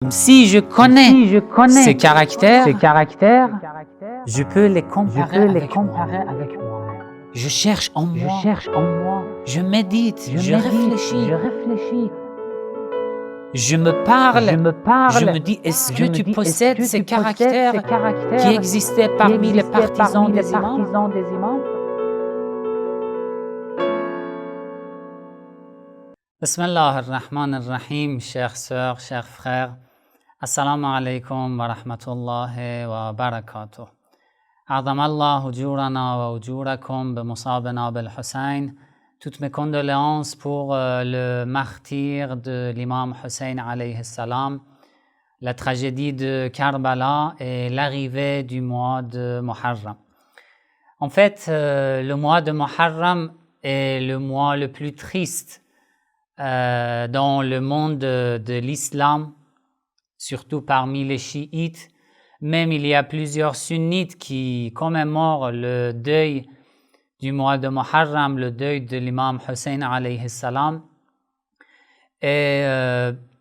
Si je connais ces caractères, je peux les comparer avec moi-même. Je cherche en moi, je médite, je réfléchis. Je me parle, je me dis, est-ce que tu possèdes ces caractères qui existaient parmi les partisans des imams? Bismillah ar-Rahman ar-Rahim, chères sœurs, chers frères. Assalamu alaikum wa rahmatullahi wa barakatuh. أعظم الله أجورنا وأجوركم بمصابنا بالحسين. Toutes mes condoléances pour le martyre de l'imam Hussein alayhi salam, la tragédie de Karbala et l'arrivée du mois de Muharram. En fait, le mois de Muharram est le mois le plus triste dans le monde de l'islam, surtout parmi les chiites. Même il y a plusieurs sunnites qui commémorent le deuil du mois de Muharram, le deuil de l'imam Hussein alayhi salam. Et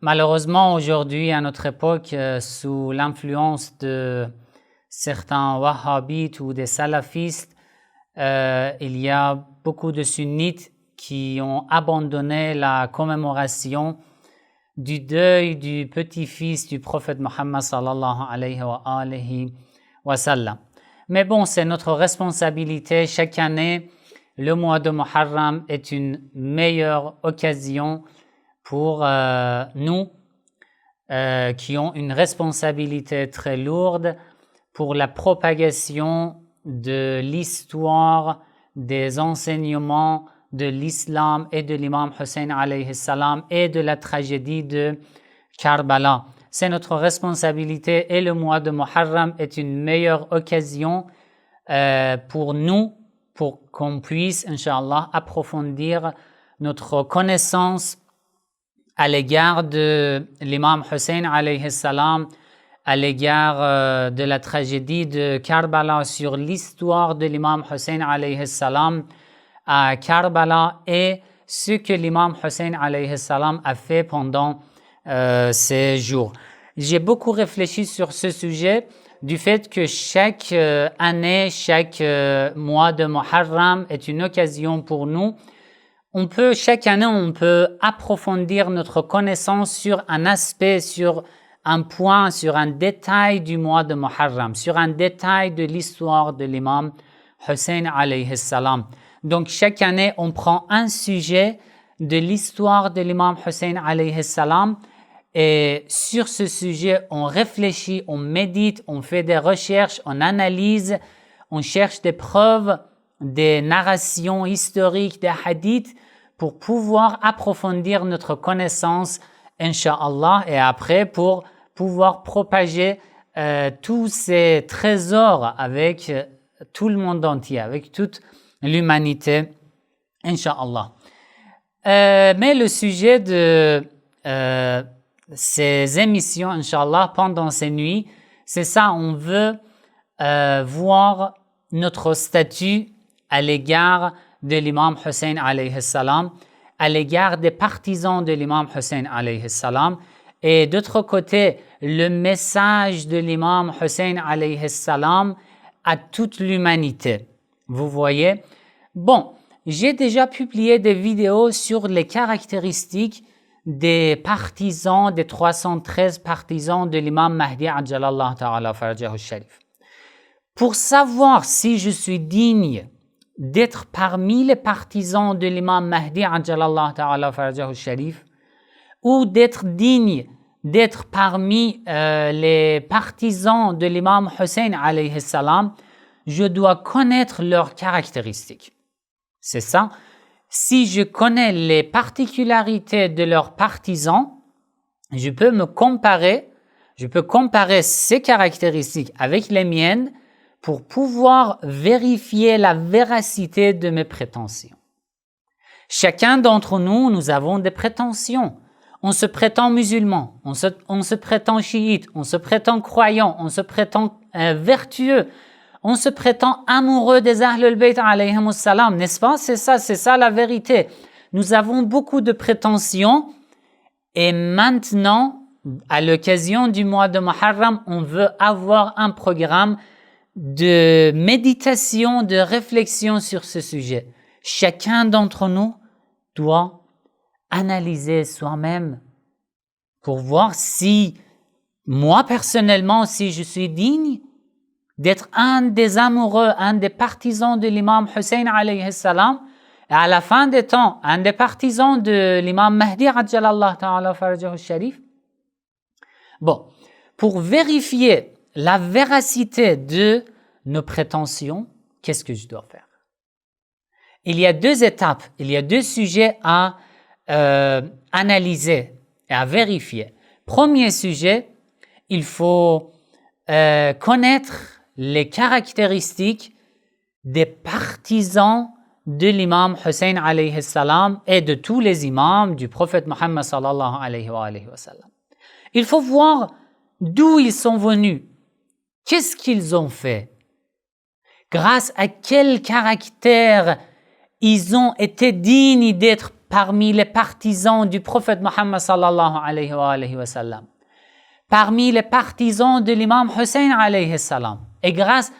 malheureusement aujourd'hui, à notre époque, sous l'influence de certains wahhabites ou des salafistes, il y a beaucoup de sunnites qui ont abandonné la commémoration du deuil du petit-fils du prophète Mohammed sallallahu alayhi wa sallam. Mais bon, c'est notre responsabilité. Chaque année, le mois de Muharram est une meilleure occasion pour nous qui ont une responsabilité très lourde pour la propagation de l'histoire, des enseignements de l'islam et de l'imam Hussein alayhi salam et de la tragédie de Karbala. C'est notre responsabilité et le mois de Muharram est une meilleure occasion pour nous, pour qu'on puisse, Inch'Allah, approfondir notre connaissance à l'égard de l'imam Hussein alayhi salam, à l'égard de la tragédie de Karbala, sur l'histoire de l'imam Hussein alayhi salam à Karbala et ce que l'imam Hussein alayhi salam a fait pendant ces jours. J'ai beaucoup réfléchi sur ce sujet du fait que chaque année, chaque mois de Muharram est une occasion pour nous. Chaque année, on peut approfondir notre connaissance sur un aspect, sur un point, sur un détail du mois de Muharram, sur un détail de l'histoire de l'imam Hussein alayhi salam. Donc chaque année, on prend un sujet de l'histoire de l'imam Hussein alayhi salam et sur ce sujet, on réfléchit, on médite, on fait des recherches, on analyse, on cherche des preuves, des narrations historiques, des hadiths pour pouvoir approfondir notre connaissance, Inch'Allah, et après pour pouvoir propager tous ces trésors avec tout le monde entier, avec toute l'humanité, Inch'Allah. Mais le sujet de ces émissions, Inch'Allah, pendant ces nuits, c'est ça, on veut voir notre statut à l'égard de l'imam Hussein alayhi salam, à l'égard des partisans de l'imam Hussein alayhi salam, et d'autre côté, le message de l'imam Hussein alayhi salam à toute l'humanité. Vous voyez? Bon, j'ai déjà publié des vidéos sur les caractéristiques des partisans, des 313 partisans de l'imam Mahdi Ajjalallah Ta'ala Farajahu Sharif. Pour savoir si je suis digne d'être parmi les partisans de l'imam Mahdi Ajjalallah Ta'ala Farajahu Sharif ou d'être digne d'être parmi les partisans de l'imam Hussein alayhi salam, je dois connaître leurs caractéristiques. C'est ça. Si je connais les particularités de leurs partisans, je peux comparer ces caractéristiques avec les miennes pour pouvoir vérifier la véracité de mes prétentions. Chacun d'entre nous, nous avons des prétentions. On se prétend musulman, on se prétend chiite, on se prétend croyant, on se prétend vertueux, on se prétend amoureux des Ahlul Bayt alayhimus salam, n'est-ce pas? C'est ça la vérité. Nous avons beaucoup de prétentions et maintenant, à l'occasion du mois de Muharram, on veut avoir un programme de méditation, de réflexion sur ce sujet. Chacun d'entre nous doit analyser soi-même pour voir si, moi personnellement, si je suis digne d'être un des amoureux, un des partisans de l'imam Hussein alayhi salam, et à la fin des temps, un des partisans de l'imam Mahdi ajjalallah ta'ala farjahu sharif. Bon, pour vérifier la véracité de nos prétentions, qu'est-ce que je dois faire? Il y a deux étapes, il y a deux sujets à analyser et à vérifier. Premier sujet, il faut connaître les caractéristiques des partisans de l'imam Hussein alayhi salam et de tous les imams du prophète Mohammed sallallahu alayhi wa sallam. Il faut voir d'où ils sont venus, qu'est-ce qu'ils ont fait, grâce à quel caractère ils ont été dignes d'être parmi les partisans du prophète Mohammed sallallahu alayhi wa sallam, parmi les partisans de l'imam Hussein alayhi salam, et grâce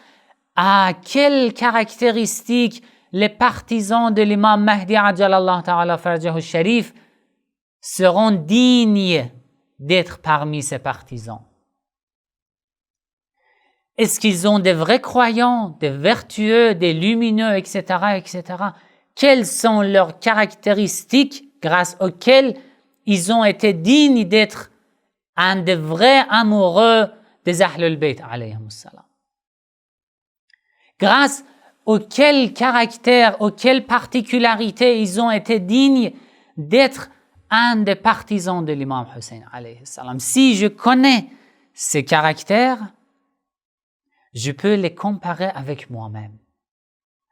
à quelles caractéristiques les partisans de l'imam Mahdi ajjalallah ta'ala farjahu sharif seront dignes d'être parmi ces partisans. Est-ce qu'ils ont des vrais croyants, des vertueux, des lumineux, etc., etc.? Quelles sont leurs caractéristiques grâce auxquelles ils ont été dignes d'être un des vrais amoureux des Ahlul Bayt alayhimus salam? Grâce auxquels caractères, auxquelles particularités ils ont été dignes d'être un des partisans de l'imam Hussein alayhi salam. Si je connais ces caractères, je peux les comparer avec moi-même.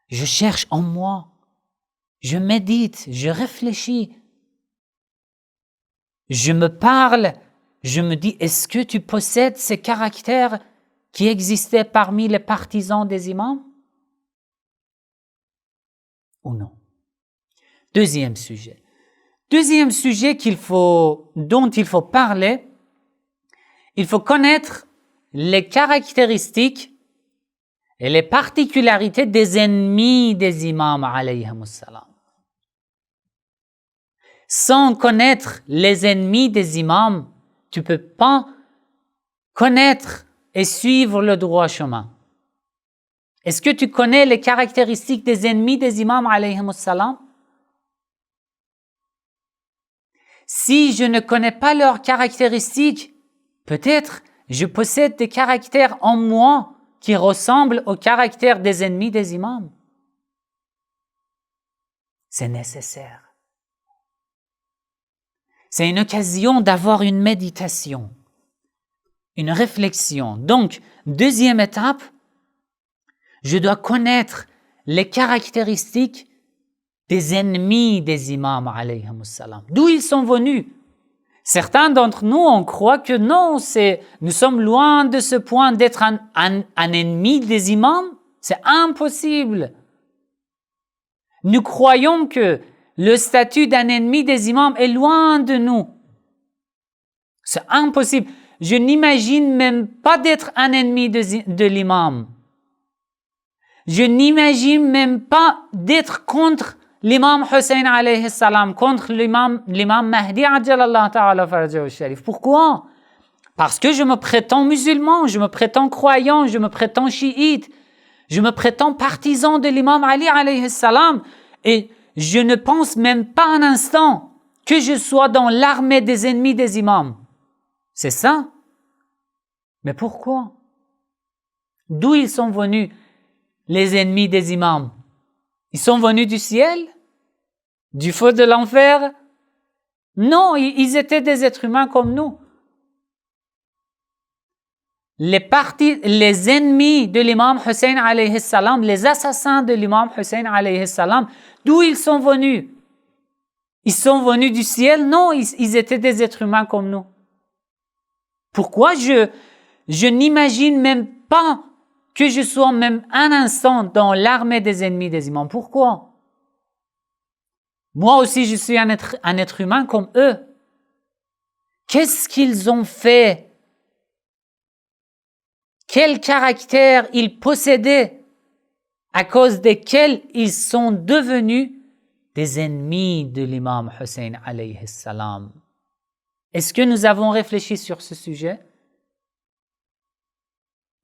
Je cherche en moi, je médite, je réfléchis, je me parle, je me dis, est-ce que tu possèdes ces caractères qui existaient parmi les partisans des imams? Ou non? Deuxième sujet. Deuxième sujet dont il faut parler, il faut connaître les caractéristiques et les particularités des ennemis des imams alayhimus salam. Sans connaître les ennemis des imams, tu ne peux pas connaître et suivre le droit chemin. Est-ce que tu connais les caractéristiques des ennemis des imams alayhimus salam? Si je ne connais pas leurs caractéristiques, peut-être je possède des caractères en moi qui ressemblent aux caractères des ennemis des imams. C'est nécessaire. C'est une occasion d'avoir une méditation, une réflexion. Donc, deuxième étape, je dois connaître les caractéristiques des ennemis des imams alayhimus salam. D'où ils sont venus? Certains d'entre nous, on croit que non, nous sommes loin de ce point d'être un ennemi des imams. C'est impossible. Nous croyons que le statut d'un ennemi des imams est loin de nous. C'est impossible. Je n'imagine même pas d'être un ennemi de l'imam. Je n'imagine même pas d'être contre l'imam Hussein alayhi salam, contre l'imam Mahdi ajjalallah ta'ala farjahu sharif. Pourquoi? Parce que je me prétends musulman, je me prétends croyant, je me prétends chiite, je me prétends partisan de l'imam Ali alayhi salam, et je ne pense même pas un instant que je sois dans l'armée des ennemis des imams. C'est ça? Mais pourquoi? D'où ils sont venus, les ennemis des imams? Ils sont venus du ciel? Du feu de l'enfer? Non, ils étaient des êtres humains comme nous. Les ennemis de l'imam Hussein alayhi salam, les assassins de l'imam Hussein alayhi salam, d'où ils sont venus? Ils sont venus du ciel? Non, ils étaient des êtres humains comme nous. Pourquoi je n'imagine même pas que je sois même un instant dans l'armée des ennemis des imams? Pourquoi? Moi aussi, je suis un être humain comme eux. Qu'est-ce qu'ils ont fait? Quel caractère ils possédaient à cause desquels ils sont devenus des ennemis de l'imam Hussein alayhi salam? Est-ce que nous avons réfléchi sur ce sujet?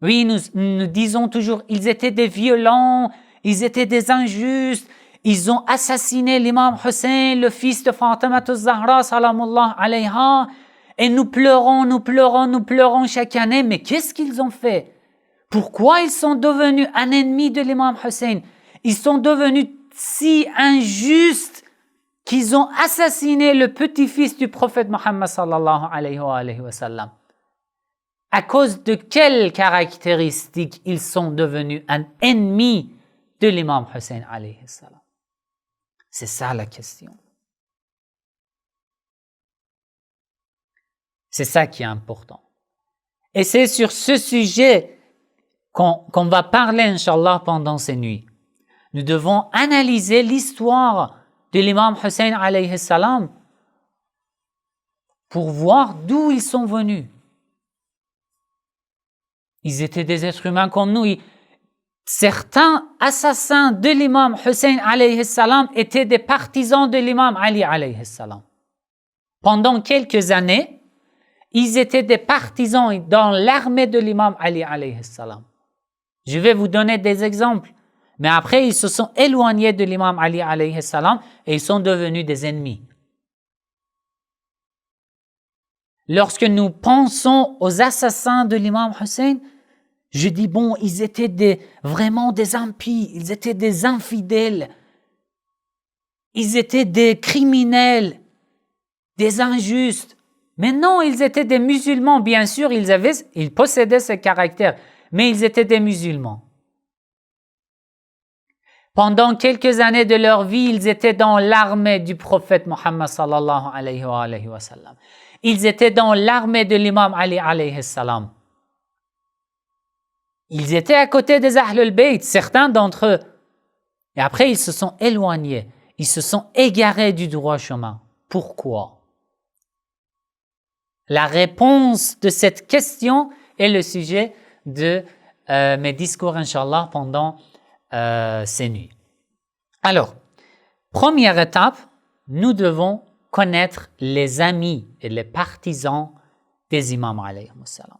Oui, nous disons toujours, ils étaient des violents, ils étaient des injustes, ils ont assassiné l'imam Hussein, le fils de Fatima az-Zahra, salamullah alayha, et nous pleurons chaque année. Mais qu'est-ce qu'ils ont fait? Pourquoi ils sont devenus un ennemi de l'imam Hussein? Ils sont devenus si injustes qu'ils ont assassiné le petit-fils du prophète Mohammed sallallahu alayhi wa sallam. À cause de quelles caractéristiques ils sont devenus un ennemi de l'imam Hussein alayhi salam? C'est ça la question. C'est ça qui est important. Et c'est sur ce sujet qu'on va parler, Inch'Allah, pendant ces nuits. Nous devons analyser l'histoire de l'imam Hussein alayhi salam pour voir d'où ils sont venus. Ils étaient des êtres humains comme nous. Certains assassins de l'imam Hussein alayhi salam étaient des partisans de l'imam Ali alayhi salam. Pendant quelques années, ils étaient des partisans dans l'armée de l'imam Ali alayhi salam. Je vais vous donner des exemples. Mais après, ils se sont éloignés de l'imam Ali alayhi salam et ils sont devenus des ennemis. Lorsque nous pensons aux assassins de l'imam Hussein, je dis bon, ils étaient vraiment des impies, ils étaient des infidèles, ils étaient des criminels, des injustes. Mais non, ils étaient des musulmans, bien sûr, ils possédaient ce caractère, mais ils étaient des musulmans. Pendant quelques années de leur vie, ils étaient dans l'armée du prophète Mohammed sallallahu alayhi wa sallam. Ils étaient dans l'armée de l'imam Ali alayhi salam. Ils étaient à côté des Ahlul Bayt, certains d'entre eux. Et après, ils se sont éloignés. Ils se sont égarés du droit chemin. Pourquoi? La réponse de cette question est le sujet de mes discours, Inch'Allah, pendant ces nuits. Alors, première étape, nous devons connaître les amis et les partisans des imams alayhi salam.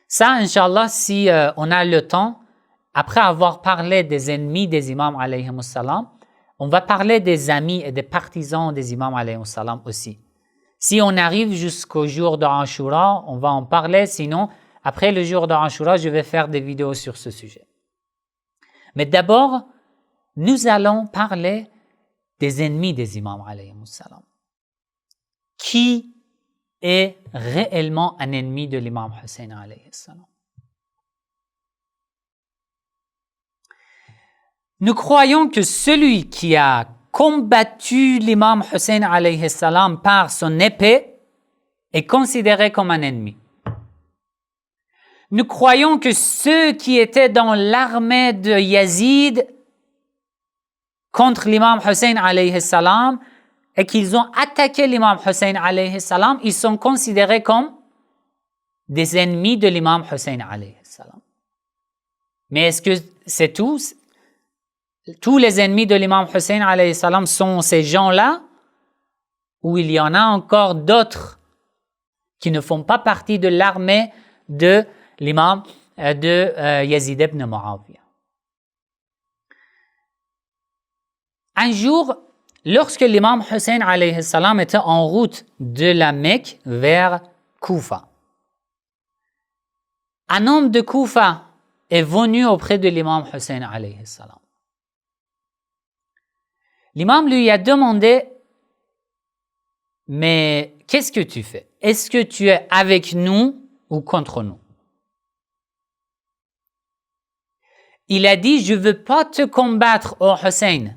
Ça, Inch'Allah, si on a le temps, après avoir parlé des ennemis des imams alayhi salam, on va parler des amis et des partisans des imams alayhi salam aussi. Si on arrive jusqu'au jour de Ashura, on va en parler, sinon, après le jour de Ashura, je vais faire des vidéos sur ce sujet. Mais d'abord, nous allons parler des ennemis des imams alayhi salam. Qui est réellement un ennemi de l'imam Hussein alayhi salam? Nous croyons que celui qui a combattu l'imam Hussein alayhi salam par son épée est considéré comme un ennemi. Nous croyons que ceux qui étaient dans l'armée de Yazid contre l'imam Hussein alayhi salam et qu'ils ont attaqué l'imam Hussein alayhi salam, ils sont considérés comme des ennemis de l'imam Hussein alayhi salam. Mais est-ce que c'est tout? Tous les ennemis de l'imam Hussein alayhi salam sont ces gens-là? Ou il y en a encore d'autres qui ne font pas partie de l'armée de l'imam de Yazid ibn Muawiyah? Un jour, lorsque l'imam Hussein alayhi salam était en route de la Mecque vers Koufa, un homme de Koufa est venu auprès de l'imam Hussein alayhi salam. L'imam lui a demandé, mais qu'est-ce que tu fais? Est-ce que tu es avec nous ou contre nous? Il a dit, je ne veux pas te combattre, ô Hussein,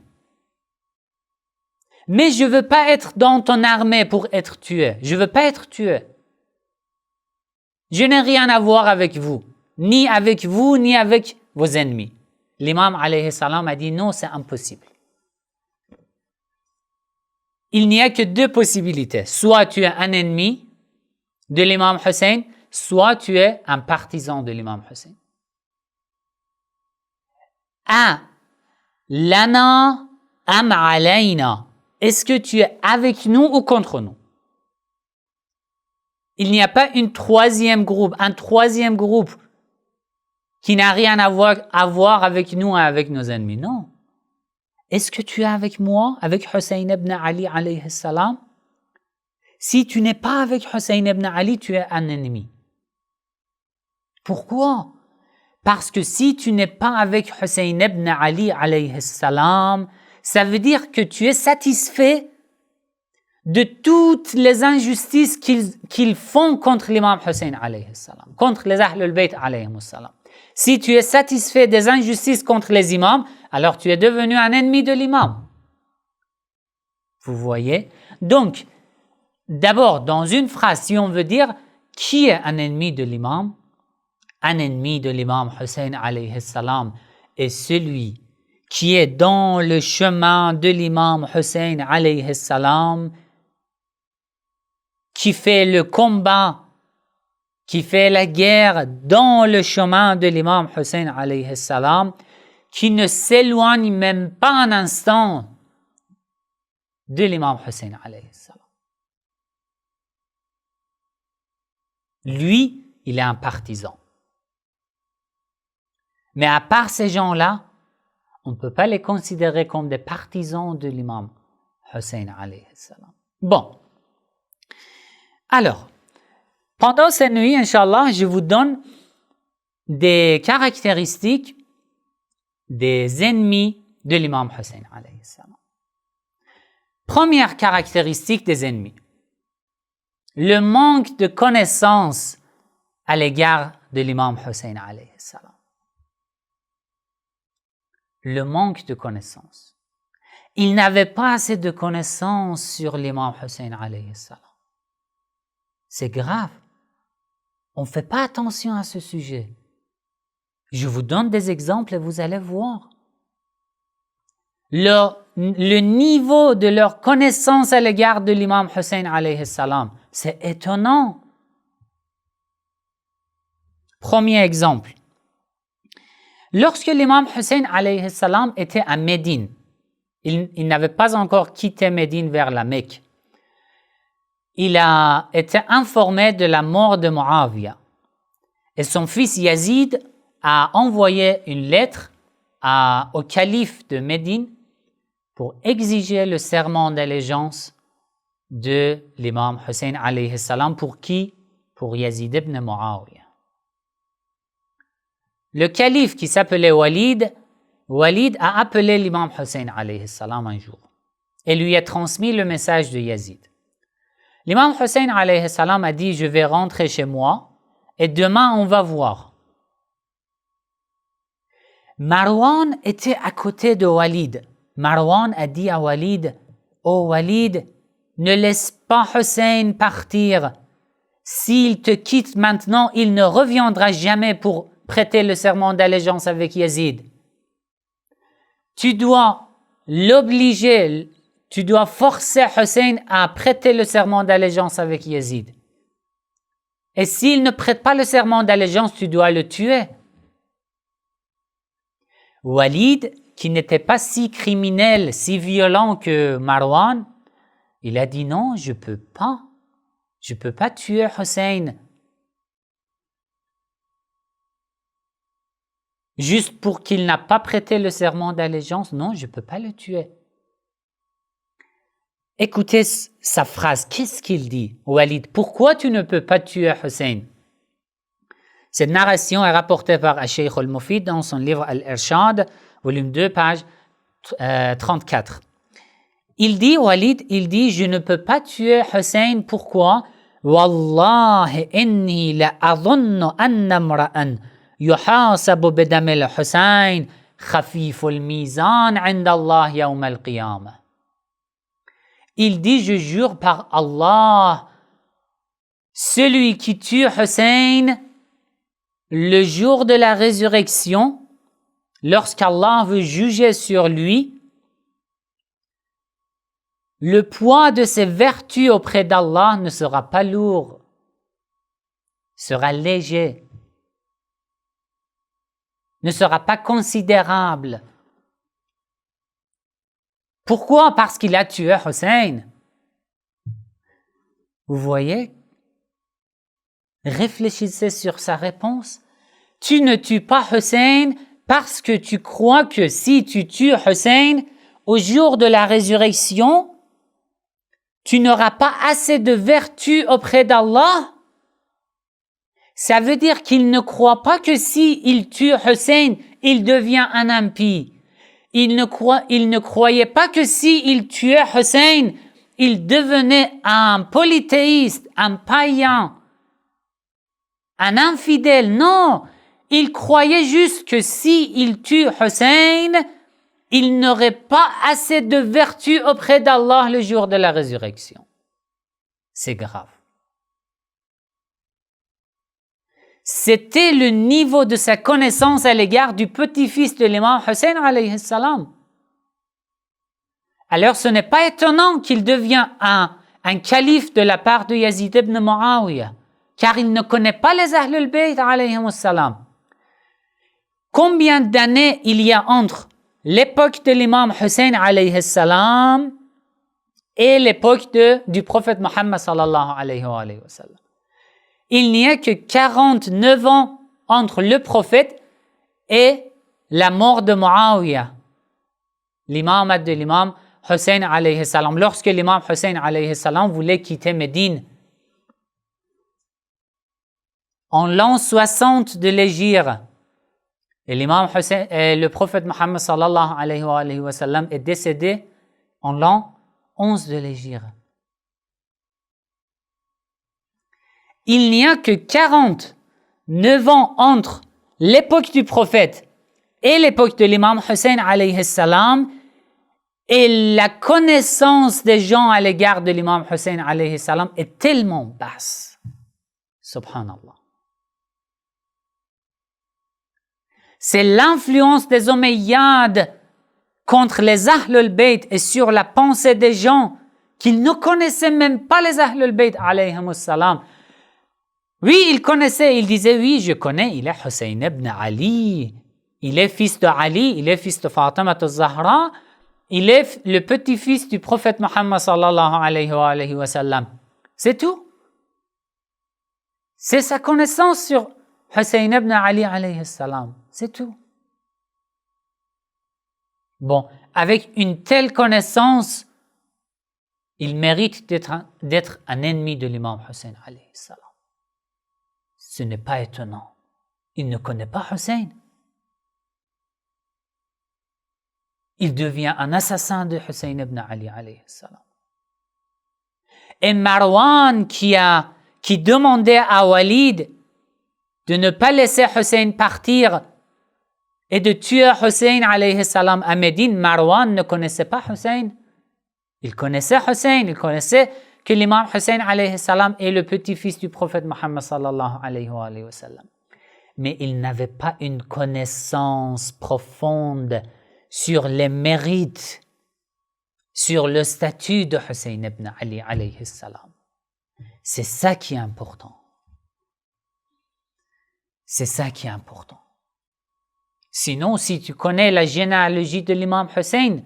mais je ne veux pas être dans ton armée pour être tué. Je ne veux pas être tué. Je n'ai rien à voir avec vous, ni avec vos ennemis. L'imam alayhi salam a dit, non, c'est impossible. il n'y a que deux possibilités. Soit tu es un ennemi de l'imam Hussein, soit tu es un partisan de l'imam Hussein. Lana am alayna. Est-ce que tu es avec nous ou contre nous? Il n'y a pas un troisième groupe qui n'a rien à voir avec nous et avec nos ennemis. Non. Est-ce que tu es avec moi, avec Hussein ibn Ali alayhi salam? Si tu n'es pas avec Hussein ibn Ali, tu es un ennemi. Pourquoi? Parce que si tu n'es pas avec Hussein ibn Ali alayhi salam, ça veut dire que tu es satisfait de toutes les injustices qu'ils font contre l'imam Hussein alayhi salam, contre les Ahlul Bayt alayhi salam. Si tu es satisfait des injustices contre les imams, alors tu es devenu un ennemi de l'imam. Vous voyez? Donc, d'abord, dans une phrase, si on veut dire qui est un ennemi de l'imam, un ennemi de l'imam Hussein alayhi salam est celui qui est dans le chemin de l'imam Hussein alayhi salam, qui fait le combat, qui fait la guerre dans le chemin de l'imam Hussein alayhi salam, qui ne s'éloigne même pas un instant de l'imam Hussein alayhi salam. Lui, il est un partisan. Mais à part ces gens-là, on ne peut pas les considérer comme des partisans de l'imam Hussein alayhi salam. Bon. Alors, pendant cette nuit, Inch'Allah, je vous donne des caractéristiques des ennemis de l'imam Hussein alayhi salam. Première caractéristique des ennemis, le manque de connaissance à l'égard de l'imam Hussein alayhi salam. Le manque de connaissance. Il n'avait pas assez de connaissances sur l'imam Hussein alayhi salam. C'est grave. On ne fait pas attention à ce sujet. Je vous donne des exemples et vous allez voir. Le niveau de leur connaissance à l'égard de l'imam Hussein alayhi salam, c'est étonnant. Premier exemple. Lorsque l'imam Hussein alayhi salam était à Médine, il n'avait pas encore quitté Médine vers la Mecque. Il a été informé de la mort de Muawiyah. Et son fils Yazid a envoyé une lettre au calife de Médine pour exiger le serment d'allégeance de l'imam Hussein alayhi salam. Pour qui? Pour Yazid ibn Muawiyah. Le calife qui s'appelait Walid a appelé l'imam Hussein alayhi salam un jour et lui a transmis le message de Yazid. L'imam Hussein alayhi salam a dit « Je vais rentrer chez moi et demain on va voir ». Marwan était à côté de Walid. Marwan a dit à Walid « Oh Walid, ne laisse pas Hussein partir. S'il te quitte maintenant, il ne reviendra jamais pour prêter le serment d'allégeance avec Yazid. Tu dois l'obliger, tu dois forcer Hussein à prêter le serment d'allégeance avec Yazid. Et s'il ne prête pas le serment d'allégeance, tu dois le tuer. » Walid, qui n'était pas si criminel, si violent que Marwan, il a dit non, je peux pas tuer Hussein. Juste pour qu'il n'a pas prêté le serment d'allégeance, non, je ne peux pas le tuer. Écoutez sa phrase, qu'est-ce qu'il dit, Walid? Pourquoi tu ne peux pas tuer Hussein? Cette narration est rapportée par Al-Shaykh al-Mufid dans son livre Al-Irshad, volume 2, page 34. Walid dit, je ne peux pas tuer Hussein, pourquoi? Wallahi inni la adhunnu anna imra'an yuhasabu bidam al-Hussein khafif al-mizan 'inda Allah yawm al-qiyamah. Il dit, je jure par Allah, celui qui tue Hussein le jour de la résurrection, lorsqu'Allah veut juger sur lui, le poids de ses vertus auprès d'Allah ne sera pas lourd, sera léger, ne sera pas considérable. Pourquoi? Parce qu'il a tué Hussein. Vous voyez? Réfléchissez sur sa réponse. Tu ne tues pas Hussein parce que tu crois que si tu tues Hussein, au jour de la résurrection, tu n'auras pas assez de vertu auprès d'Allah. Ça veut dire qu'il ne croit pas que si il tue Hussein, il devient un impie. Il ne croyait pas que si il tuait Hussein, il devenait un polythéiste, un païen, un infidèle. Non, il croyait juste que si il tue Hussein, il n'aurait pas assez de vertu auprès d'Allah le jour de la résurrection. C'est grave. C'était le niveau de sa connaissance à l'égard du petit-fils de l'imam Hussein alayhi salam. Alors ce n'est pas étonnant qu'il devienne un calife de la part de Yazid ibn Muawiyah, car il ne connaît pas les Ahlul Bayt alayhi salam. Combien d'années il y a entre l'époque de l'imam Hussein alayhi salam et l'époque du prophète Mohammed sallallahu alayhi wa sallam? Il n'y a que 49 ans entre le prophète et la mort de Muawiyah, l'imam de l'imam Hussein alayhi salam. Lorsque l'imam Hussein alayhi salam voulait quitter Médine, en l'an 60 de l'Hégire, et l'imam Hussein, le prophète Mohammed sallallahu alayhi wa sallam est décédé en l'an 11 de l'Hégire. Il n'y a que 49 ans entre l'époque du prophète et l'époque de l'imam Hussein alayhi salam, et la connaissance des gens à l'égard de l'imam Hussein alayhi salam est tellement basse. Subhanallah. C'est l'influence des Omeyyades contre les Ahlul Bayt et sur la pensée des gens qui ne connaissaient même pas les Ahlul Bayt alayhimus salam. Oui, il connaissait, il disait, oui, je connais, il est Hussein ibn Ali, il est fils de Ali, il est fils de Fatima al-Zahra, il est le petit-fils du prophète Mohammed sallallahu alayhi wa sallam. C'est tout. C'est sa connaissance sur Hussein ibn Ali alayhi salam. C'est tout. Bon, avec une telle connaissance, il mérite d'être un ennemi de l'imam Hussein alayhi salam. Ce n'est pas étonnant. Il ne connaît pas Hussein. Il devient un assassin de Hussein ibn Ali alayhi salam. Et Marwan qui demandait à Walid de ne pas laisser Hussein partir et de tuer Hussein alayhi salam à Médine, Marwan ne connaissait pas Hussein. Il connaissait Hussein, il connaissait que l'imam Hussein alayhi salam est le petit-fils du prophète Mohammed sallallahu alayhi wa sallam. Mais il n'avait pas une connaissance profonde sur les mérites, sur le statut de Hussein ibn Ali alayhi salam. C'est ça qui est important. C'est ça qui est important. Sinon, si tu connais la généalogie de l'imam Hussein,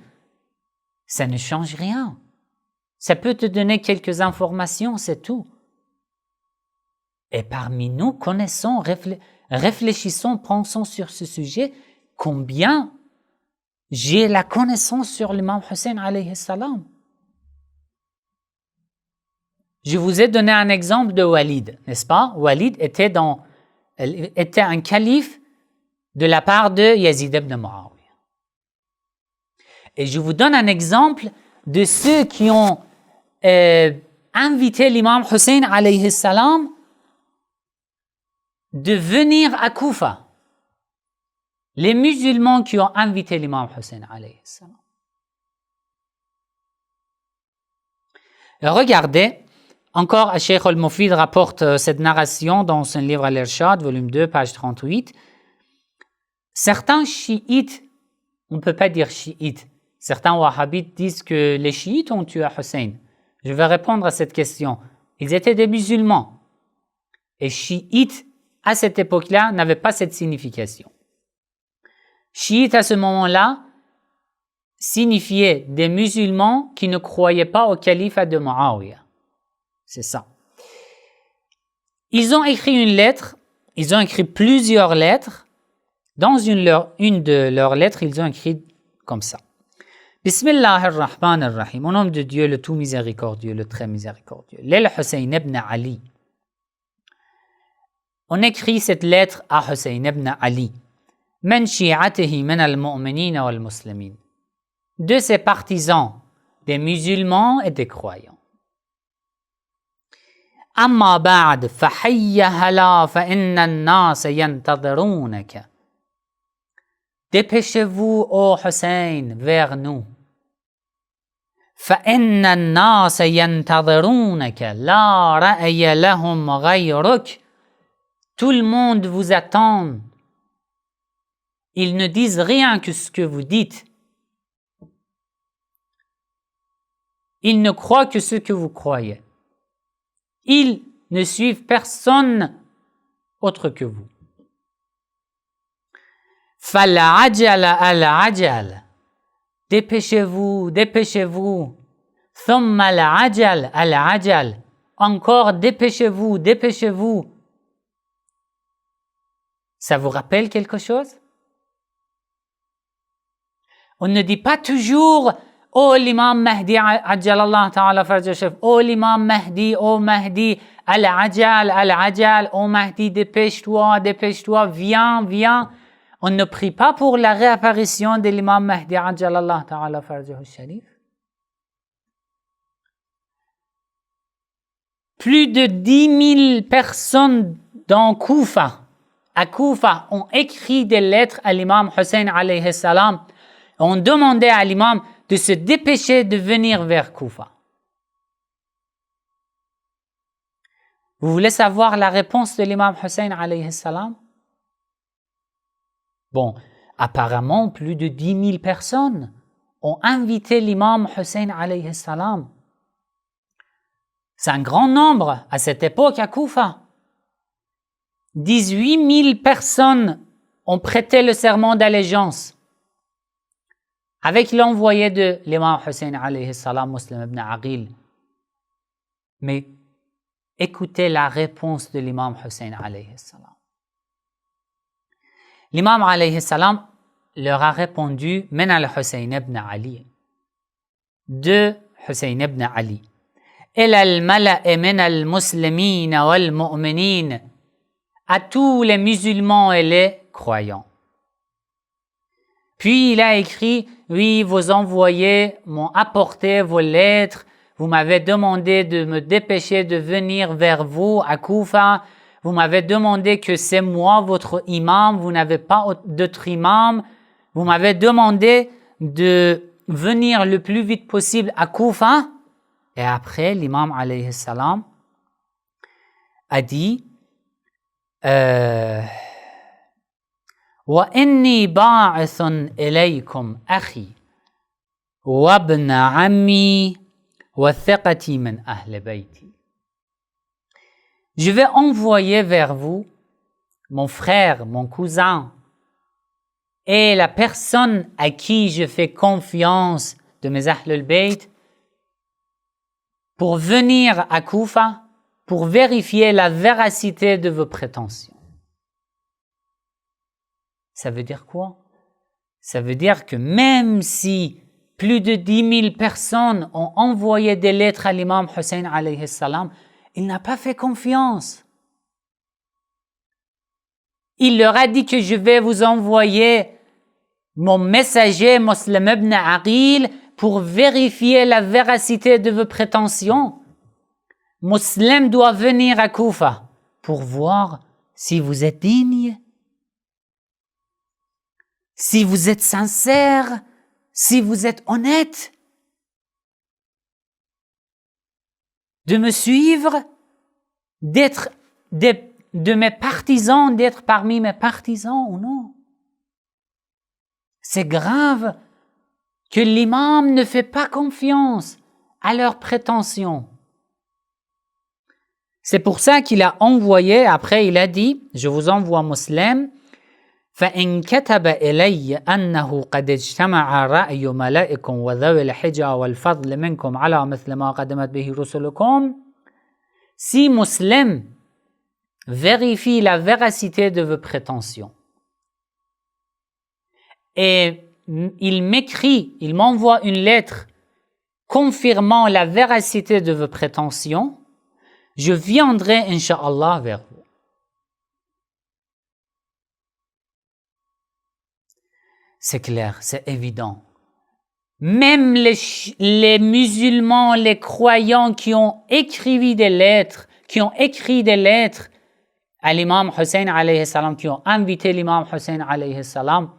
ça ne change rien. Ça peut te donner quelques informations, c'est tout. Et parmi nous, connaissons, réfléchissons, pensons sur ce sujet, combien j'ai la connaissance sur l'imam Hussein alayhi salam. Je vous ai donné un exemple de Walid, n'est-ce pas? Walid était un calife de la part de Yazid ibn Muawiyah. Et je vous donne un exemple de ceux qui ont invité l'imam Hussein alayhi salam de venir à Koufa. Les musulmans qui ont invité l'imam Hussein alayhi salam. Regardez, encore Cheikh al-Mufid rapporte cette narration dans son livre Al-Irshad, volume 2, page 38. Certains chiites, on ne peut pas dire chiites, Certains wahhabites disent que les chiites ont tué Hussein. Je vais répondre à cette question. Ils étaient des musulmans. Et chiites, à cette époque-là, n'avaient pas cette signification. Chiites, à ce moment-là, signifiait des musulmans qui ne croyaient pas au califat de Muawiyah. C'est ça. Ils ont écrit une lettre, ils ont écrit plusieurs lettres. Dans une de leurs lettres, ils ont écrit comme ça. Bismillahir-Rahmanir-Rahim. Au nom de Dieu, le tout miséricordieux, le très miséricordieux. Lil Hussein ibn Ali. On écrit cette lettre à Hussein ibn Ali. من شيعته من المؤمنين والمسلمين. De ses partisans, des musulmans et des croyants. أما بعد فحي هلا فإن الناس ينتظرونك. Dépêchez-vous, ô Hussein, vers nous. فإن الناس ينتظرونك لا رأي لهم غيرك. Tout le monde vous attend. Ils ne disent rien que ce que vous dites. Ils ne croient que ce que vous croyez. Ils ne suivent personne autre que vous. فَالْعَجَلَ الْعَجَلَ. Dépêchez-vous, dépêchez-vous. ثُمَّ الْعَجَلَ الْعَجَلَ. Encore dépêchez-vous, dépêchez-vous. Ça vous rappelle quelque chose? On ne dit pas toujours « Oh l'imam Mahdi, ajjalallah ta'ala farjah, oh l'imam Mahdi, oh Mahdi, al-ajal, al-ajal, oh Mahdi, dépêche-toi, dépêche-toi, viens, viens ». On ne prie pas pour la réapparition de l'imam Mahdi, ajjalallah ta'ala farjah al-sharif. Plus de 10 000 personnes dans Koufa, à Koufa, ont écrit des lettres à l'imam Hussein alayhi salam. On demandait à l'imam de se dépêcher de venir vers Koufa. Vous voulez savoir la réponse de l'imam Hussein alayhi salam? Bon, apparemment, plus de 10 000 personnes ont invité l'imam Hussein alayhi salam. C'est un grand nombre à cette époque à Koufa. 18 000 personnes ont prêté le serment d'allégeance avec l'envoyé de l'imam Hussein alayhi salam, Muslim ibn Aqil. Mais écoutez la réponse de l'imam Hussein alayhi salam. L'imam alayhi salam leur a répondu من الحسين ibn Ali, de Hussein ibn Ali. إلى الملأ من المسلمين والمؤمنين, à tous les musulmans et les croyants. Puis il a écrit, oui, vos envoyés m'ont apporté vos lettres, vous m'avez demandé de me dépêcher de venir vers vous à Koufa, vous m'avez demandé que c'est moi votre imam, vous n'avez pas d'autre imam, vous m'avez demandé de venir le plus vite possible à Koufa. Et après, l'imam alayhi salam a dit وَإِنِّي بَاعِثٌ إِلَيْكُمْ أَخِي وَابْنَ عَمِّي وَثِقَتِي مِنْ أَهْلِ بَيْتِي. Je vais envoyer vers vous mon frère, mon cousin et la personne à qui je fais confiance de mes Ahl al-Bayt pour venir à Koufa pour vérifier la véracité de vos prétentions. Ça veut dire quoi? Ça veut dire que même si plus de 10 000 personnes ont envoyé des lettres à l'imam Hussein alayhi salam, il n'a pas fait confiance. Il leur a dit que je vais vous envoyer mon messager Muslim ibn Aqil pour vérifier la véracité de vos prétentions. Muslim doit venir à Koufa pour voir si vous êtes digne, si vous êtes sincère, si vous êtes honnête, de me suivre, d'être de mes partisans, d'être parmi mes partisans ou non. C'est grave que l'imam ne fait pas confiance à leurs prétentions. C'est pour ça qu'il a envoyé, après il a dit, je vous envoie Muslim, فإن كتب إلي أنه قد اجتمع رأي ملائكم وذوي الحجة والفضل منكم على مثل ما قدمت به رسلكم. Si Muslim vérifie la véracité de vos prétentions et il m'écrit, il m'envoie une lettre confirmant la véracité de vos prétentions, je viendrai, Inch'Allah, vers vous. C'est clair, c'est évident. Même les musulmans, les croyants qui ont écrit des lettres, à l'imam Hussein alayhi salam, qui ont invité l'imam Hussein alayhi salam,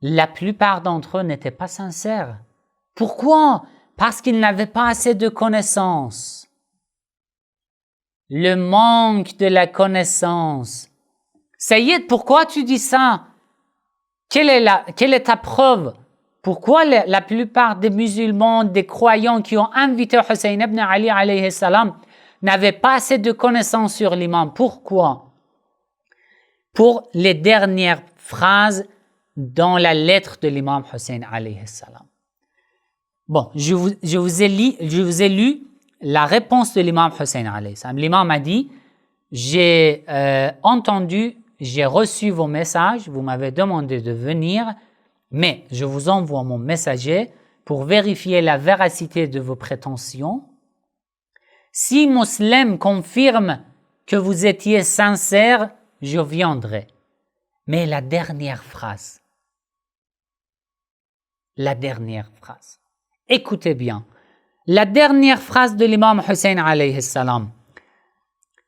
la plupart d'entre eux n'étaient pas sincères. Pourquoi? Parce qu'ils n'avaient pas assez de connaissances. Le manque de la connaissance. Sayyid, pourquoi tu dis ça? Quelle est ta preuve? Pourquoi la plupart des musulmans, des croyants qui ont invité Hussein ibn Ali alayhi salam n'avaient pas assez de connaissances sur l'imam? Pourquoi? Pour les dernières phrases dans la lettre de l'imam Hussein alayhi salam. Bon, je vous ai lu la réponse de l'imam Hussein alayhi salam. L'imam a dit, j'ai entendu, j'ai reçu vos messages, vous m'avez demandé de venir, mais je vous envoie mon messager pour vérifier la véracité de vos prétentions. Si Muslim confirme que vous étiez sincère, je viendrai. Mais la dernière phrase, écoutez bien, la dernière phrase de l'imam Hussein alayhi salam,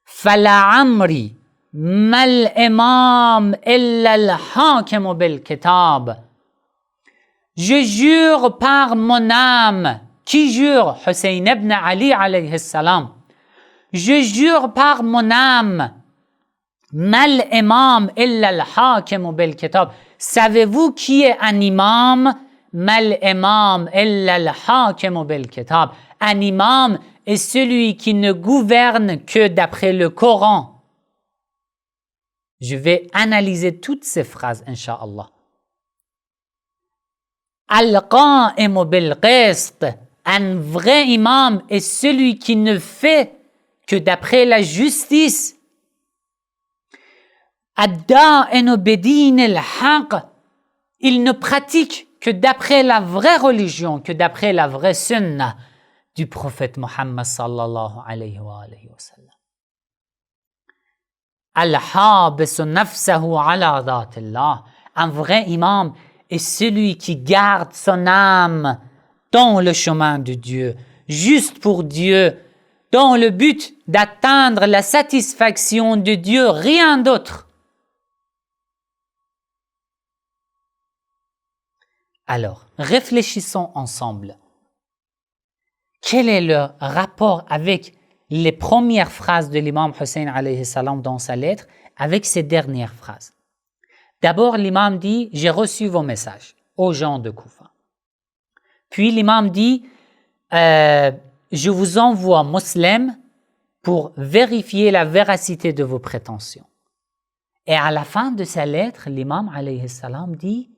فَلَعَمْرِي مَا الْإِمَامِ إِلَّا الْحَاكِمُ بِالْكِتَابِ. Je jure par mon âme. Qui jure? Hussein ibn Ali alayhi salam. Je jure par mon âme. Mal imam illa al-hakim bil-kitab. Savez-vous qui est un imam? Mal imam illa al-hakim bil-kitab. Un imam est celui qui ne gouverne que d'après le Coran. Je vais analyser toutes ces phrases, Inch'Allah. Al-qa'imu bil-qist. Un vrai imam est celui qui ne fait que d'après la justice. Ad-da'inu bidin al-haq. Il ne pratique que d'après la vraie religion, que d'après la vraie sunnah du prophète Muhammad sallallahu alayhi wa sallam. Al-habisu nafsahu ala dhatillah. Un vrai imam est celui qui garde son âme dans le chemin de Dieu, juste pour Dieu, dans le but d'atteindre la satisfaction de Dieu, rien d'autre. Alors, réfléchissons ensemble. Quel est le rapport avec les premières phrases de l'imam Hussein alayhi salam dans sa lettre avec ces dernières phrases? D'abord, l'imam dit « J'ai reçu vos messages aux gens de Koufa ». Puis l'imam dit « Je vous envoie Muslim pour vérifier la véracité de vos prétentions ». Et à la fin de sa lettre, l'imam alayhi salam dit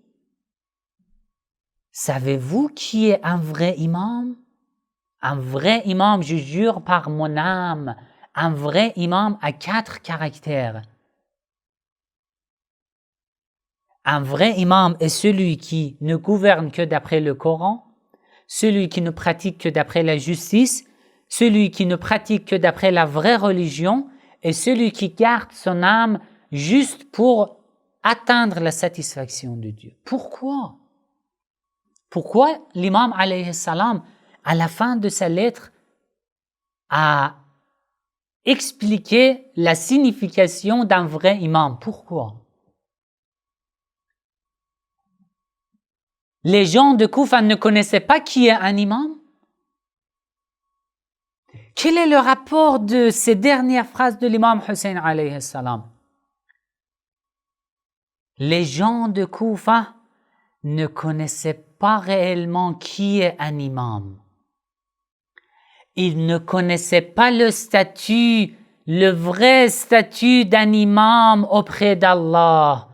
« Savez-vous qui est un vrai imam? Un vrai imam, je jure par mon âme, un vrai imam a 4 caractères. Un vrai imam est celui qui ne gouverne que d'après le Coran, celui qui ne pratique que d'après la justice, celui qui ne pratique que d'après la vraie religion et celui qui garde son âme juste pour atteindre la satisfaction de Dieu. Pourquoi? Pourquoi l'imam alayhi salam, à la fin de sa lettre, a expliqué la signification d'un vrai imam? Pourquoi? Les gens de Koufa ne connaissaient pas qui est un imam? Quel est le rapport de ces dernières phrases de l'imam Hussein alayhi salam? Les gens de Koufa ne connaissaient pas réellement qui est un imam. Ils ne connaissaient pas le statut, le vrai statut d'un imam auprès d'Allah.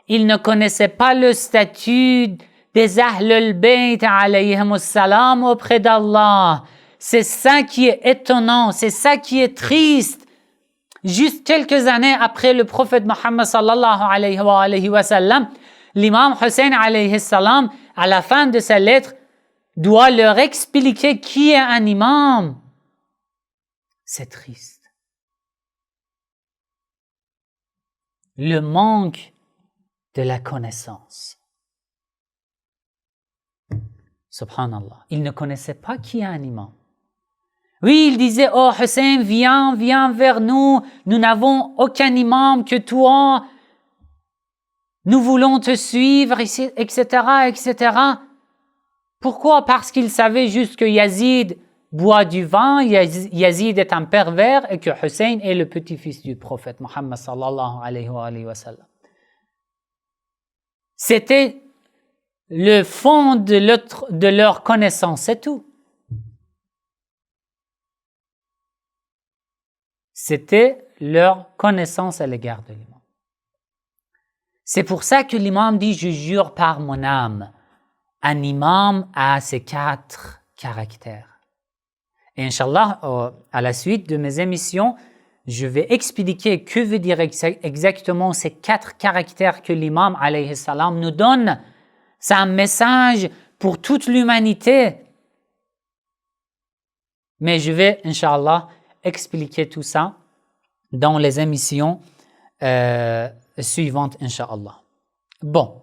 Ils ne connaissaient pas le statut des Ahlul Bayt alayhimus salam auprès d'Allah. C'est ça qui est étonnant, c'est ça qui est triste. Juste quelques années après le prophète Mohammed sallallahu alayhi wa sallam, l'imam Hussein alayhi salam, à la fin de sa lettre, doit leur expliquer qui est un imam. C'est triste. Le manque de la connaissance. Subhanallah. Ils ne connaissaient pas qui est un imam. Oui, ils disaient, oh Hussein, viens vers nous. Nous n'avons aucun imam que toi. Nous voulons te suivre, etc., etc. Pourquoi? Parce qu'ils savaient juste que Yazid boit du vin, Yazid est un pervers et que Hussein est le petit-fils du prophète Mohammed sallallahu alayhi wa sallam. C'était le fond de leur connaissance, c'est tout. C'était leur connaissance à l'égard de l'imam. C'est pour ça que l'imam dit, je jure par mon âme, un imam a ces 4 caractères. Et Inch'Allah, à la suite de mes émissions, je vais expliquer que veut dire exactement ces 4 caractères que l'imam alayhi salam nous donne. C'est un message pour toute l'humanité. Mais je vais, Inch'Allah, expliquer tout ça dans les émissions suivantes, Inch'Allah. Bon.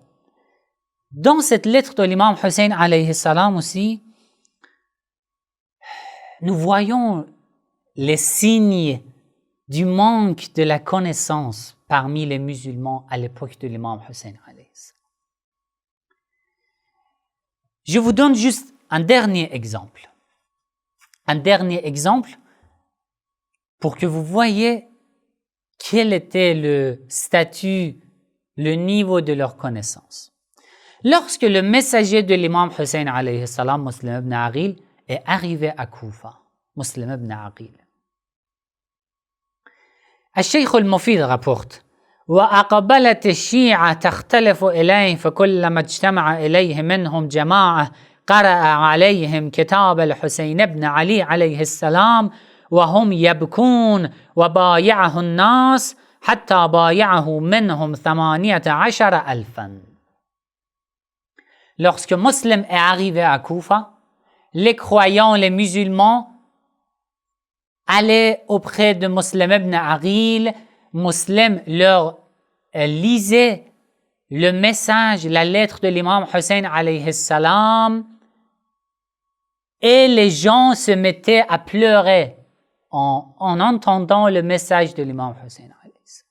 Dans cette lettre de l'imam Hussein alayhi salam aussi, nous voyons les signes du manque de la connaissance parmi les musulmans à l'époque de l'imam Hussein alayhi salam. Je vous donne juste un dernier exemple. Un dernier exemple pour que vous voyez quel était le statut, le niveau de leur connaissance. Lorsque le messager de l'imam Hussein alayhi salam, Muslim ibn Aqil, est arrivé à Koufa, Muslim ibn Aqil. الشيخ المفيد rapporte وأقبلت الشيعة تختلف إليه فكلما اجتمع إليه منهم جماعة قرأ عليهم كتاب الحسين بن علي عليه السلام وهم يبكون وبايعه الناس حتى بايعه منهم 18,000. Lorsque Muslim est arrivé à Koufa, les croyants, les musulmans, allaient auprès de Muslim ibn Aqil. Muslim leur lisait le message, la lettre de l'imam Hussein alayhi salam, et les gens se mettaient à pleurer en entendant le message de l'imam Hussein alayhi salam.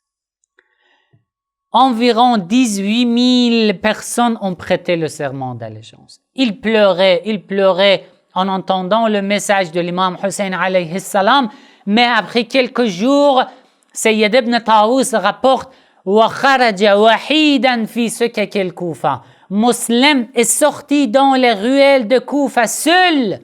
Environ 18 000 personnes ont prêté le serment d'allégeance. Ils pleuraient en entendant le message de l'imam Hussein alayhi salam, mais après quelques jours, Sayyid ibn Tawus rapporte وَخَرَجَ وَحِيدًا فِي سُكَكِ الْكُوفَةِ. Muslim est sorti dans les ruelles de Koufa seul,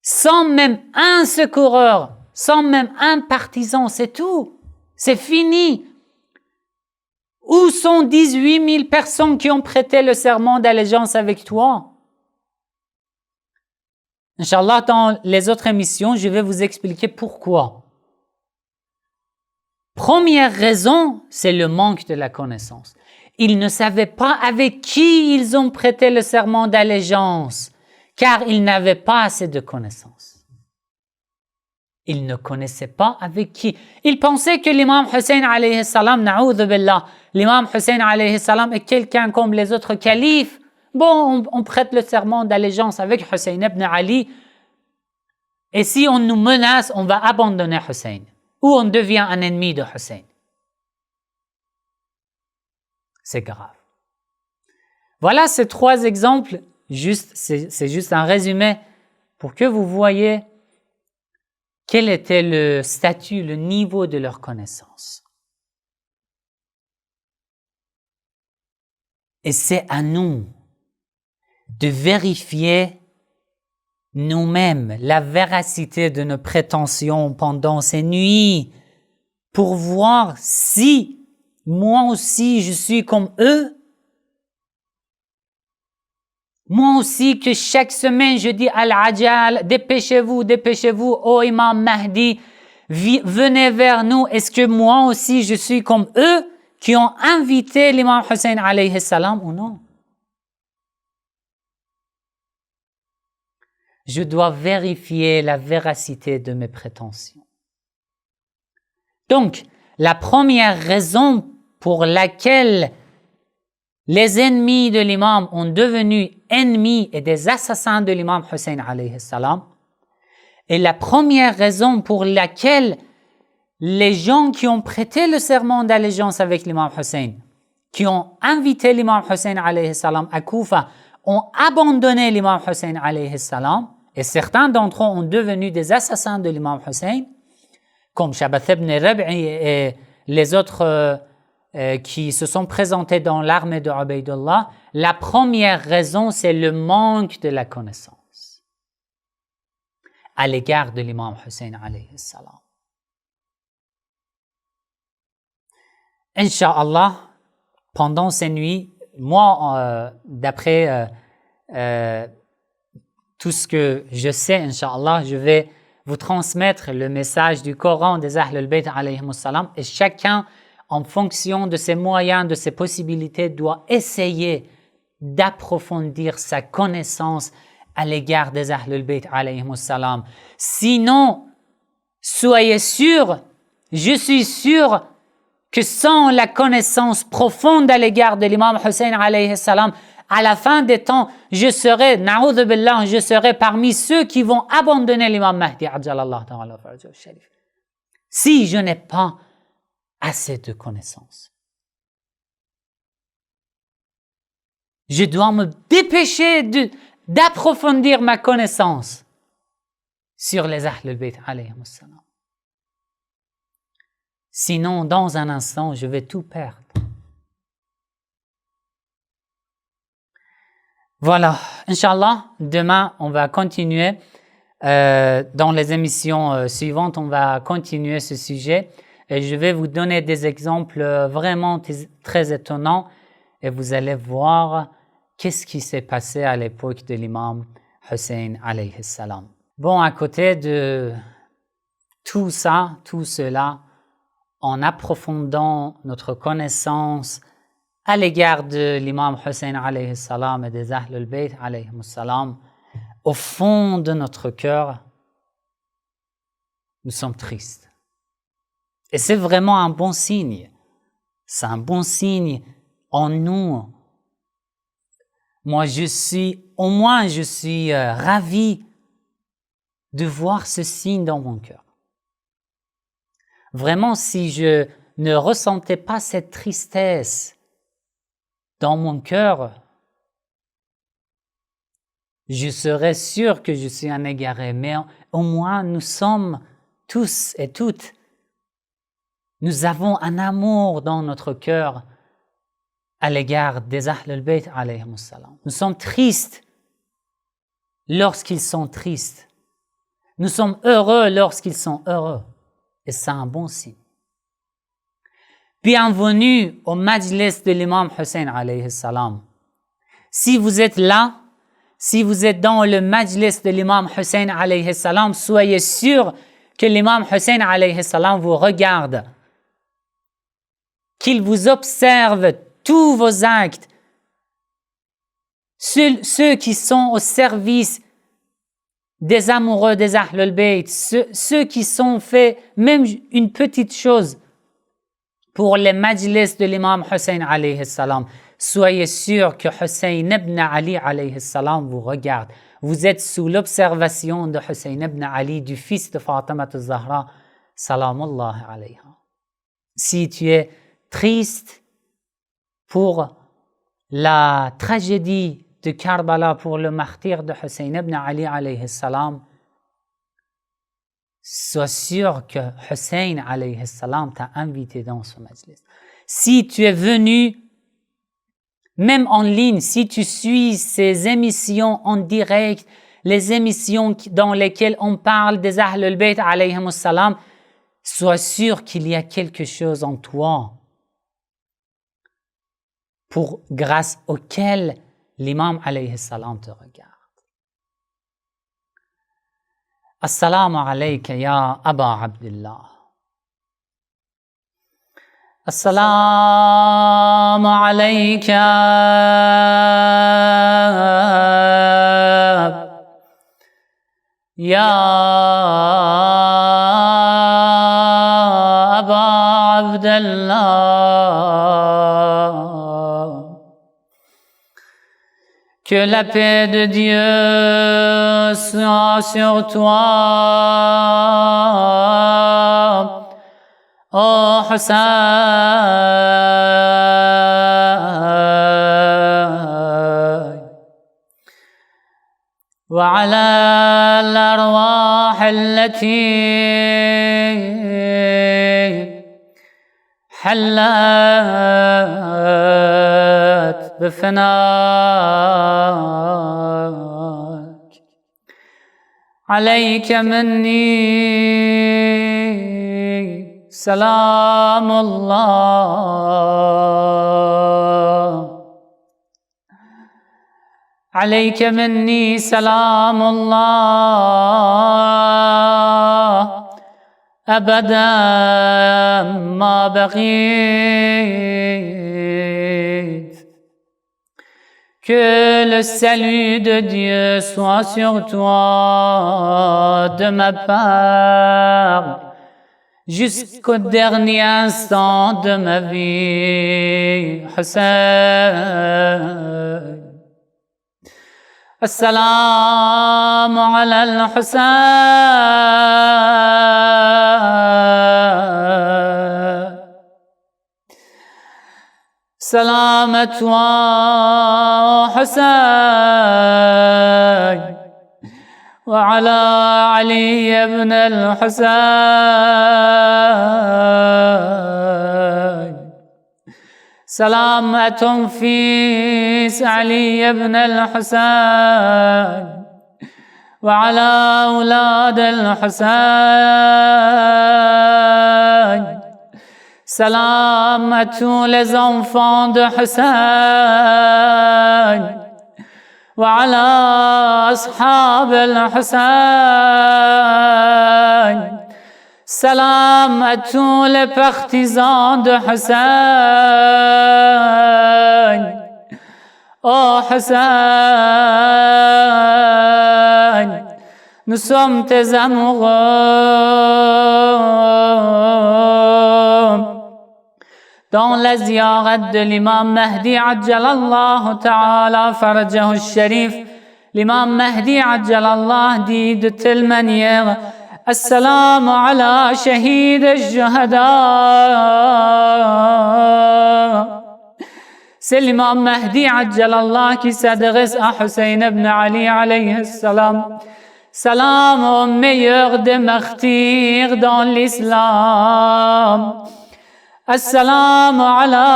sans même un secoureur, sans même un partisan, c'est tout. C'est fini. Où sont 18 000 personnes qui ont prêté le serment d'allégeance avec toi? Inch'Allah, dans les autres émissions, je vais vous expliquer pourquoi. Première raison, c'est le manque de la connaissance. Ils ne savaient pas avec qui ils ont prêté le serment d'allégeance, car ils n'avaient pas assez de connaissances. Ils ne connaissaient pas avec qui. Ils pensaient que l'imam Hussein alayhi salam, na'oudhu billah, l'imam Hussein alayhi salam est quelqu'un comme les autres califes. Bon, on prête le serment d'allégeance avec Hussein ibn Ali, et si on nous menace, on va abandonner Hussein, ou on devient un ennemi de Hussein. C'est grave. Voilà ces 3 exemples, c'est juste un résumé pour que vous voyez quel était le statut, le niveau de leur connaissance. Et c'est à nous de vérifier nous-mêmes la véracité de nos prétentions pendant ces nuits pour voir si moi aussi je suis comme eux. Moi aussi que chaque semaine je dis Al-Ajal, dépêchez-vous, dépêchez-vous, ô Imam Mahdi, venez vers nous. Est-ce que moi aussi je suis comme eux qui ont invité l'Imam Hussein alayhi salam ou non? Je dois vérifier la véracité de mes prétentions. Donc, la première raison pour laquelle les ennemis de l'imam ont devenu ennemis et des assassins de l'imam Hussein alayhi salam, et la première raison pour laquelle les gens qui ont prêté le serment d'allégeance avec l'imam Hussein, qui ont invité l'imam Hussein alayhi salam à Koufa, ont abandonné l'imam Hussein alayhi salam, et certains d'entre eux ont devenu des assassins de l'imam Hussein, comme Shabath ibn Rab'i et les autres qui se sont présentés dans l'armée de Ubaydullah. La première raison, c'est le manque de la connaissance à l'égard de l'imam Hussein alayhi salam. Inch'Allah, pendant ces nuits, moi, d'après tout ce que je sais, Inch'Allah, je vais vous transmettre le message du Coran des Ahl al-Bayt alayhimus salam, et chacun, en fonction de ses moyens, de ses possibilités, doit essayer d'approfondir sa connaissance à l'égard des Ahl al-Bayt alayhimus salam. Sinon, soyez sûrs, je suis sûr que sans la connaissance profonde à l'égard de l'imam Hussein alayhi salam, à la fin des temps, je serai, na'oudhu billah, je serai parmi ceux qui vont abandonner l'imam Mahdi ajjalallahu ta'ala farjahu sharif. Si je n'ai pas assez de connaissances. Je dois me dépêcher d'approfondir ma connaissance sur les Ahl al-Bayt alayhimus salam. Sinon, dans un instant, je vais tout perdre. Voilà, Inch'Allah, demain, on va continuer. Dans les émissions suivantes, on va continuer ce sujet. Et je vais vous donner des exemples vraiment très étonnants. Et vous allez voir qu'est-ce qui s'est passé à l'époque de l'imam Hussein alayhi salam. Bon, à côté de tout ça, tout cela, en approfondant notre connaissance à l'égard de l'imam Hussein alayhi salam et des Ahl al-Bayt alayhi salam, au fond de notre cœur, nous sommes tristes. Et c'est vraiment un bon signe. C'est un bon signe en nous. Moi, je suis ravi de voir ce signe dans mon cœur. Vraiment, si je ne ressentais pas cette tristesse dans mon cœur, je serais sûr que je suis un égaré. Mais au moins, nous sommes tous et toutes, nous avons un amour dans notre cœur à l'égard des Ahl al-Bayt alayhimus salam. Nous sommes tristes lorsqu'ils sont tristes. Nous sommes heureux lorsqu'ils sont heureux. Et c'est un bon signe. Bienvenue au majlis de l'imam Hussein alayhi salam. Si vous êtes là, si vous êtes dans le majlis de l'imam Hussein alayhi salam, soyez sûr que l'imam Hussein alayhi salam vous regarde, qu'il vous observe tous vos actes. Ceux qui sont au service des amoureux des Ahl al-Bayt, ceux qui sont fait même une petite chose pour les majlis de l'imam Hussein alayhi salam, soyez sûr que Hussein ibn Ali alayhi salam vous regarde. Vous êtes sous l'observation de Hussein ibn Ali, du fils de Fatima al-Zahra, salamullah alayha. Si tu es triste pour la tragédie de Karbala, pour le martyr de Hussein ibn Ali alayhi salam, sois sûr que Hussein alayhi salam t'a invité dans ce majlis. Si tu es venu même en ligne, si tu suis ces émissions en direct, les émissions dans lesquelles on parle des Ahl al-Bayt alayhimus salam, sois sûr qu'il y a quelque chose en toi grâce auquel l'imam alayhi salam te regarde. Assalamu alayka ya Aba Abdullah. Assalamu alayka ya Aba Abdullah. Que la paix de Dieu soit sur toi, ô Hussein, وعلى الأرواح التي حلت بفناك. عليك مني سلام الله. عليك مني سلام الله أبدا ما بقيت. Que le salut de Dieu soit sur toi de ma part jusqu'au dernier instant de ma vie. Hussein. Assalamu ala al-Hussein. Salam à toi, Hussein. وعلى علي بن الحسين. سلام أتنفيس علي بن الحسين وعلى أولاد الحسين. Salam à tous les enfants de Hussein. وعلى أصحاب الحسين. Salam à tous les partisans de Hussein. Oh Hussein, nous sommes tes amoureux. Dans la ziyarat de l'imam Mahdi Ajjalallahu Ta'ala Farajahu al-Sharif, l'imam Mahdi Ajjalallah dit de telle manière: Assalamu ala shahid al-Shuhada. C'est l'imam Mahdi Ajjalallah qui s'adresse à Hussein ibn Ali alayhi salam. Salam au meilleur des martyrs dans l'islam. Assalamu ala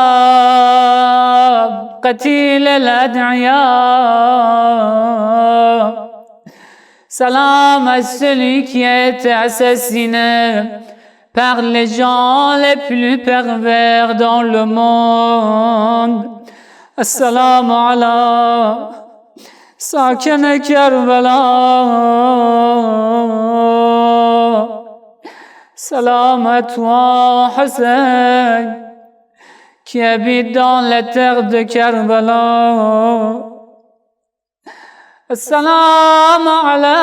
qatil al-ad'iya. Salam à celui qui a été assassiné par les gens les plus pervers dans le monde. Assalamu ala sakin Karbala. Salam à toi, Hussein, qui habite dans la terre de Karbala. Assalamu ala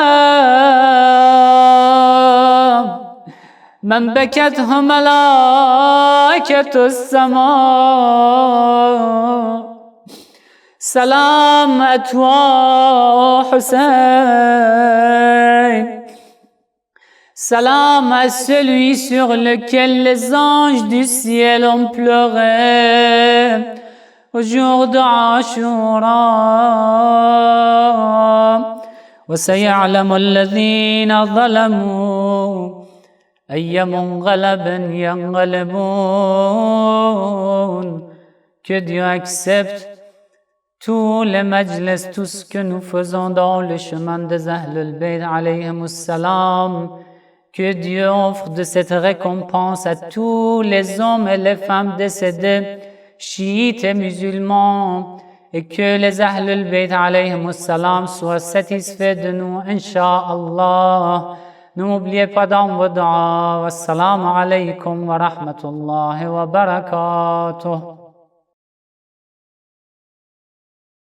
man bakathu malaikatu as-sama. Salam à toi, Hussein. Salam à celui sur lequel les anges du ciel ont pleuré au jour de Ashura. وسيعلم الذين ظلموا أي منقلب ينقلبون. Que Dieu accepte tous les majlis, tout ce que nous faisons dans le chemin des Ahlul Bayt alayhimussalam, que Dieu offre de cette récompense à tous les hommes et les femmes décédés, chiites et musulmans, et que les Ahlul Bayt alayhimussalam soient satisfaits de nous, Inch'Allah. N'oubliez pas dans vos du'as. Wassalamu alaykum wa rahmatullahi wa barakatuh.